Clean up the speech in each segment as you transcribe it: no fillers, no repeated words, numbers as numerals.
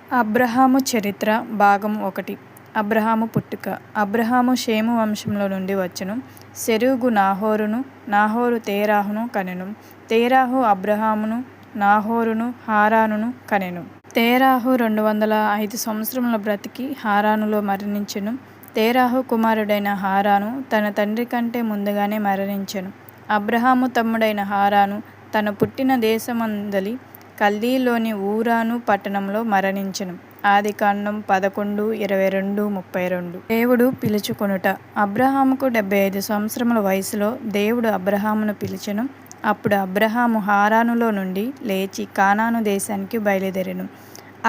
అబ్రహాము చరిత్ర భాగం 1. అబ్రహాము పుట్టుక. అబ్రహాము షేము వంశంలో నుండి వచ్చెను. సెరూగు నాహోరును, నాహోరు తేరాహును కనెను. తేరాహు అబ్రహామును, నాహోరును, హారానును కనెను. తేరాహు 205 సంవత్సరముల బ్రతికి హారానులో మరణించెను. తేరాహు కుమారుడైన హారాను తన తండ్రి కంటే ముందుగానే మరణించెను. అబ్రహాము తమ్ముడైన హారాను తన పుట్టిన దేశమందలి కల్దీలోని ఊరాను పట్టణంలో మరణించెను. ఆదికాండం 11:22-32. దేవుడు పిలుచుకొనుట. అబ్రహాముకు 75 సంవత్సరముల వయసులో దేవుడు అబ్రహామును పిలిచెను. అప్పుడు అబ్రహాము హారానులో నుండి లేచి కానాను దేశానికి బయలుదేరెను.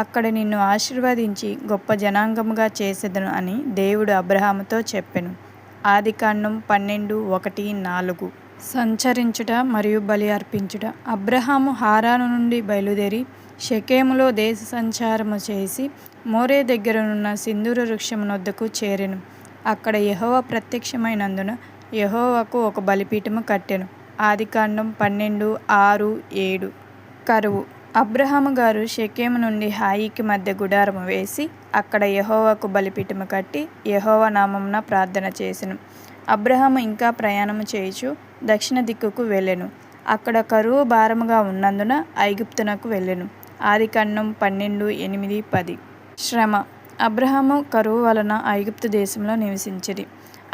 అక్కడ నిన్ను ఆశీర్వదించి గొప్ప జనాంగముగా చేసెదను అని దేవుడు అబ్రహాముతో చెప్పెను. ఆదికాండం 12:1-4. సంచరించుట మరియు బలి అర్పించుట. అబ్రహాము హారాను నుండి బయలుదేరి షెకెములో దేశ సంచారము చేసి మోరే దగ్గరనున్న సింధూర వృక్షమునొద్దకు చేరెను. అక్కడ యెహోవా ప్రత్యక్షమైనందున యెహోవాకు ఒక బలిపీఠము కట్టెను. ఆదికాండం 12:6-7. కరువు. అబ్రహాము గారు షెకెము నుండి హాయికి మధ్య గుడారము వేసి అక్కడ యెహోవాకు బలిపీఠము కట్టి యెహోవా నామమున ప్రార్థన చేసెను. అబ్రహాము ఇంకా ప్రయాణము చేయుచు దక్షిణ దిక్కుకు వెళ్ళెను. అక్కడ కరువు భారముగా ఉన్నందున ఐగుప్తునకు వెళ్ళెను. ఆదికాండం 12:8-10. శ్రమ. అబ్రహాము కరువు వలన ఐగుప్తు దేశంలో నివసించిరి.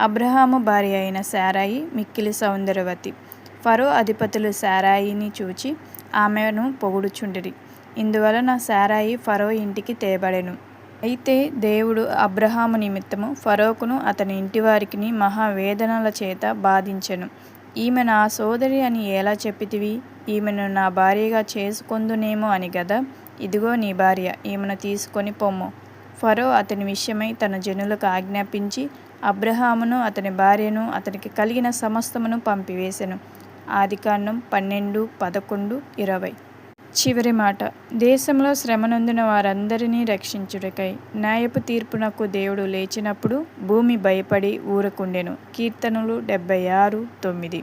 అబ్రహాము భార్య అయిన శారాయి మిక్కిలి సౌందర్యవతి. ఫరో అధిపతులు శారాయిని చూచి ఆమెను పొగుడుచుండిరి. ఇందువలన శారాయి ఫరో ఇంటికి తేబడెను. అయితే దేవుడు అబ్రహాము నిమిత్తము ఫరోకును అతని ఇంటివారికిని మహావేదనల చేత బాధించెను. ఈమె నా సోదరి అని ఎలా చెప్పితివి? ఈమెను నా భార్యగా చేసుకొందునేమో అని గదా? ఇదిగో నీ భార్య, ఈమెను తీసుకొని పొమ్ము. ఫరో అతని విషయమై తన జనులకు ఆజ్ఞాపించి అబ్రహామును అతని భార్యను అతనికి కలిగిన సమస్తమును పంపివేసెను. ఆదికాండం 12:11-20. చివరి మాట. దేశంలో శ్రమనొందిన వారందరినీ రక్షించుటకై న్యాయపు తీర్పునకు దేవుడు లేచినప్పుడు భూమి భయపడి ఊరకుండెను. కీర్తనలు 76:9.